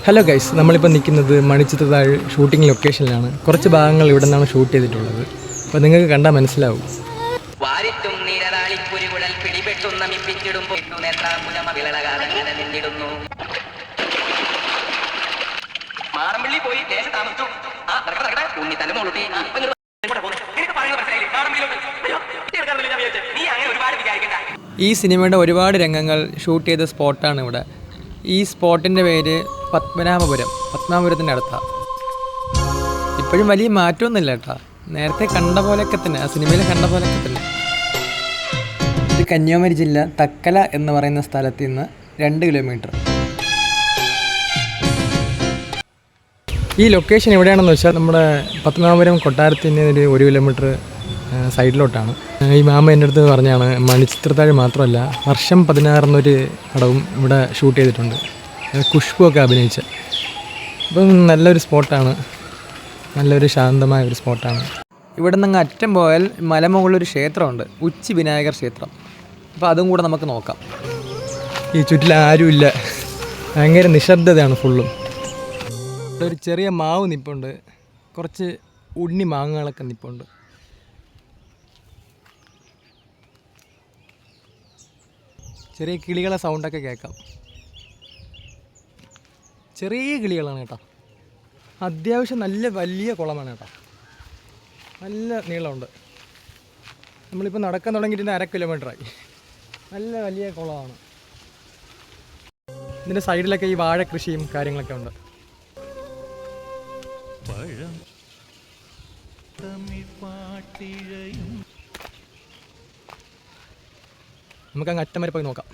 Hello guys, നമ്മളിപ്പോൾ നിൽക്കുന്നത് Manichitrathazhu shooting ലൊക്കേഷനിലാണ്. കുറച്ച് ഭാഗങ്ങൾ ഇവിടെ നിന്നാണ് ഷൂട്ട് ചെയ്തിട്ടുള്ളത്. അപ്പോൾ നിങ്ങൾക്ക് കണ്ടാൽ മനസ്സിലാവും. ഈ സിനിമയുടെ ഒരുപാട് രംഗങ്ങൾ ഷൂട്ട് ചെയ്ത സ്പോട്ടാണ് ഇവിടെ. ഈ സ്പോട്ടിൻ്റെ പേര് പത്മനാഭപുരത്തിൻ്റെ അടുത്താണ്. ഇപ്പോഴും വലിയ മാറ്റമൊന്നുമില്ല കേട്ടോ, നേരത്തെ കണ്ട പോലെയൊക്കെ തന്നെ, ആ സിനിമയിൽ കണ്ട പോലെയൊക്കെ തന്നെ. ഇത് കന്യാകുമാരി ജില്ല തക്കല എന്ന് പറയുന്ന സ്ഥലത്ത് നിന്ന് 2 കിലോമീറ്റർ. ഈ ലൊക്കേഷൻ എവിടെയാണെന്ന് വെച്ചാൽ നമ്മുടെ പത്മനാഭപുരം കൊട്ടാരത്തിന് ഒരു 1 കിലോമീറ്റർ സൈഡിലോട്ടാണ്. ഈ മാമ എൻ്റെ അടുത്ത് പറഞ്ഞാണ്, മണിച്ചിത്രത്താഴ് മാത്രമല്ല വർഷം 16 എന്നൊരു പടവും ഇവിടെ ഷൂട്ട് ചെയ്തിട്ടുണ്ട്, ഖുഷ്ബു ഒക്കെ അഭിനയിച്ച. അപ്പം നല്ലൊരു സ്പോട്ടാണ്, നല്ലൊരു ശാന്തമായ ഒരു സ്പോട്ടാണ്. ഇവിടെ നിന്ന് അറ്റം പോയാൽ മലമുകളിലൊരു ക്ഷേത്രമുണ്ട്, ഉച്ചി വിനായകർ ക്ഷേത്രം. അപ്പോൾ അതും കൂടെ നമുക്ക് നോക്കാം. ഈ ചുറ്റിൽ ആരുമില്ല, ഭയങ്കര നിശബ്ദതയാണ് ഫുള്ളും. ഇവിടെ ഒരു ചെറിയ മാവ് നിൽപ്പുണ്ട്, കുറച്ച് ഉണ്ണി മാങ്ങകളൊക്കെ നിൽപ്പുണ്ട്. ചെറിയ കിളികളെ സൗണ്ടൊക്കെ കേൾക്കാം. ചെറിയ കിളികളാണ് കേട്ടോ. അത്യാവശ്യം നല്ല വലിയ കുളമാണ് കേട്ടോ, നല്ല നീളമുണ്ട്. നമ്മളിപ്പോൾ നടക്കാൻ തുടങ്ങിയിട്ട് 1/2 കിലോമീറ്ററായി. നല്ല വലിയ കുളമാണ്. ഇതിൻ്റെ സൈഡിലൊക്കെ ഈ വാഴ കൃഷിയും കാര്യങ്ങളൊക്കെ ഉണ്ട്. നമുക്കങ്ങ് അറ്റം വരെ പോയി നോക്കാം.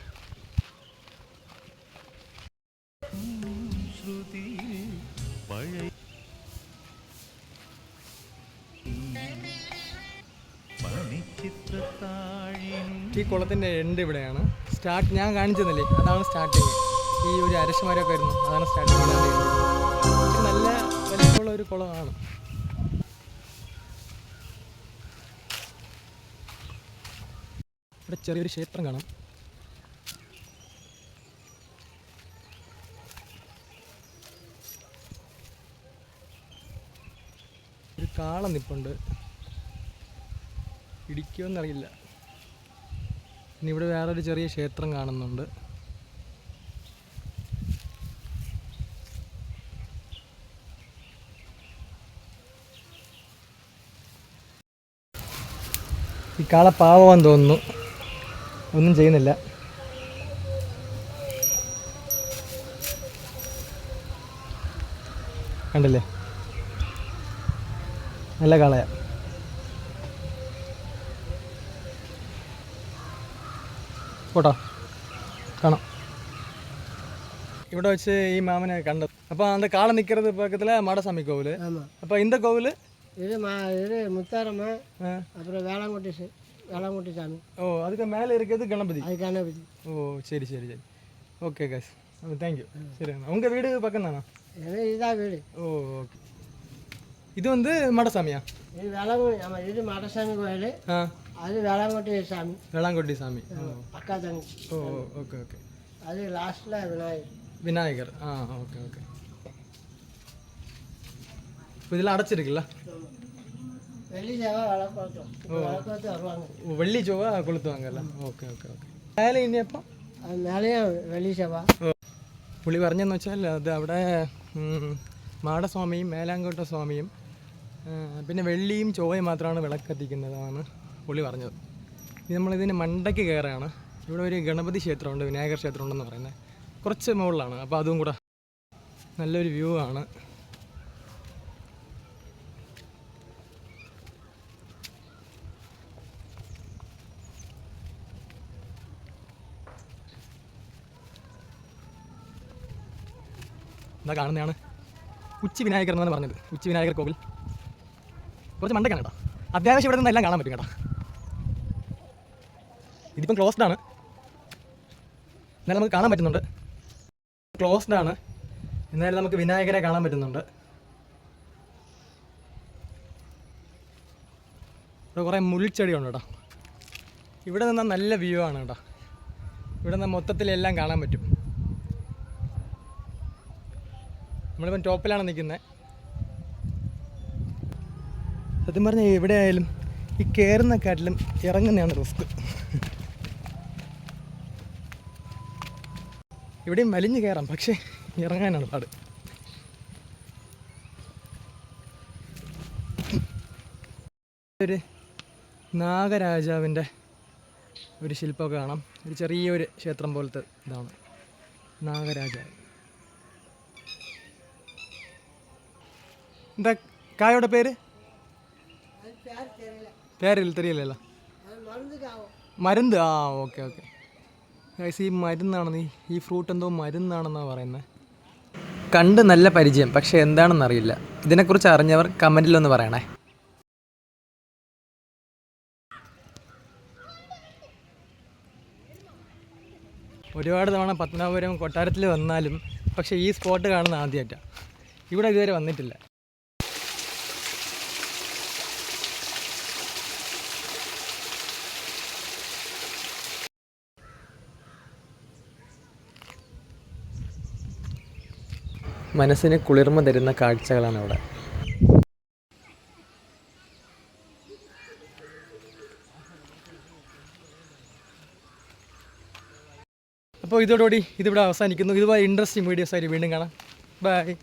ഈ കുളത്തിൻ്റെ എൻഡ് ഇവിടെയാണ്. ഞാൻ കാണിച്ചതല്ലേ, അതാണ് സ്റ്റാർട്ടിങ്. ഈ ഒരു അരശമരമൊക്കെ വരുന്നു, അതാണ് സ്റ്റാർട്ടിങ്. നല്ല വലിപ്പമുള്ള ഒരു കുളമാണ്. ഇവിടെ ചെറിയൊരു ക്ഷേത്രം കാണാം. ഒരു കാള നിപ്പുണ്ട്, ഇടിക്കുമെന്നറിയില്ല. ഇനി ഇവിടെ വേറൊരു ചെറിയ ക്ഷേത്രം കാണുന്നുണ്ട്. ഈ കാള പാവമാണെന്ന് തോന്നുന്നു, ഒന്നും ചെയ്യുന്നില്ല. കണ്ടില്ലേ, നല്ല കാളയാ. പോട്ടോ, കാണാം. ഇവിടെ வச்சு ഈ மாமனை கண்டது. அப்போ அந்த காளை நிற்கிறது பக்கத்தில் மாடசாமி கோவில். அப்போ இந்த கோவில் இது முத்தாரம்மா, அப்புறம் வேளாங்குட்டி சாமி. ஓ, அதுக்கு மேலே இருக்கிறது கணபதி. அது கணபதி. ஓ, சரி சரி சரி. ஓகே காஸ், தேங்க்யூ. சரி, உங்கள் வீடு பக்கம் தானா? இதுதான் வீடு. ஓ, ஓகே. இது வந்து மாடசாமியா? இது வேளாங்குடி. ஆமாம், இது மாடசாமி கோயில். அது வேளாங்குட்டி சாமி. வேளாங்குட்டி சாமி அக்கா தங்கி. ஓ, ஓகே ஓகே. அது லாஸ்ட்டில் விநாயகர். Okay okay. இப்போ இதெல்லாம் அடைச்சிருக்குல்ல? வெள்ளி செவ்வாய் விளக்கு வருவாங்க. வெள்ளி செவ்வாய் கொளுத்துவாங்கல்ல? Okay okay ஓക്കെ. മേലെ ഇനി അപ്പം അത് മേലെയും വെള്ളി സെവ്വായ്. പുള്ളി പറഞ്ഞെന്ന് വെച്ചാൽ അത് അവിടെ മാടസ്വാമിയും മേലാങ്കോട്ട സ്വാമിയും പിന്നെ വെള്ളിയും ചൊവ്വയും മാത്രമാണ് വിളക്കത്തിക്കുന്നതാണ് പുള്ളി പറഞ്ഞത്. ഇനി നമ്മളിതിന് മണ്ടയ്ക്ക് കയറുകയാണ്. ഇവിടെ ഒരു ഗണപതി ക്ഷേത്രമുണ്ട്, വിനായകർ ക്ഷേത്രം ഉണ്ടെന്ന് പറയുന്നത്, കുറച്ച് മുകളിലാണ്. അപ്പോൾ അതും കൂടെ നല്ലൊരു വ്യൂ ആണ്. എന്താ കാണുന്നതാണ് ഉച്ചി വിനായകർ എന്നാണ് പറഞ്ഞത്, ഉച്ചി വിനായകർ കോവിൽ. കുറച്ച് മണ്ടയ്ക്കാണ് കേട്ടോ. അത്യാവശ്യം ഇവിടെ നിന്ന് എല്ലാം കാണാൻ പറ്റും കേട്ടോ. ഇതിപ്പം ക്ലോസ്ഡ് ആണ്, എന്നാലും നമുക്ക് കാണാൻ പറ്റുന്നുണ്ട്. ക്ലോസ്ഡ് ആണ്, എന്നാലും നമുക്ക് വിനായകരെ കാണാൻ പറ്റുന്നുണ്ട്. ഇവിടെ കുറേ മുൾച്ചെടിയുണ്ട് കേട്ടോ. ഇവിടെ നിന്നാൽ നല്ല വ്യൂ ആണ് കേട്ടോ. ഇവിടെ നിന്ന് മൊത്തത്തിലെല്ലാം കാണാൻ പറ്റും. നമ്മളിപ്പം ടോപ്പിലാണ് നിൽക്കുന്നത്. സത്യം പറഞ്ഞാൽ എവിടെ ആയാലും ഈ കയറുന്നക്കാട്ടിലും ഇറങ്ങുന്നതാണ് റിസ്ക്. ഇവിടെയും വലിഞ്ഞ് കയറാം, പക്ഷേ ഇറങ്ങാനാണ് പാട്. ഒരു നാഗരാജാവിൻ്റെ ഒരു ശില്പമൊക്കെ കാണാം. ഒരു ചെറിയൊരു ക്ഷേത്രം പോലത്തെ ഇതാണ് നാഗരാജാവ്. എന്താ കായയുടെ പേര്? പേരില്ല, തെരിയില്ലല്ലോ. മരുന്ന്. ആ ഓക്കെ ഓക്കെ. ഈ മരുന്നാണെന്ന്, ഈ ഫ്രൂട്ട് എന്തോ മരുന്നാണെന്നാണ് പറയുന്നത്. കണ്ട് നല്ല പരിചയം, പക്ഷെ എന്താണെന്നറിയില്ല. ഇതിനെക്കുറിച്ച് അറിഞ്ഞവർ കമൻറ്റിലൊന്ന് പറയണേ. ഒരുപാട് തവണ പത്മനാഭപുരം കൊട്ടാരത്തിൽ വന്നാലും പക്ഷേ ഈ സ്പോട്ട് കാണുന്ന ആദ്യമായിട്ടാണ്. ഇവിടെ ഇതുവരെ വന്നിട്ടില്ല. മനസ്സിന് കുളിർമ തരുന്ന കാഴ്ചകളാണ് ഇവിടെ. അപ്പോൾ ഇതോടുകൂടി ഇതിവിടെ അവസാനിക്കുന്നു. ഇതുപോലെ ഇൻട്രസ്റ്റിംഗ് വീഡിയോസ് ആയിട്ട് വീണ്ടും കാണാം. ബൈ.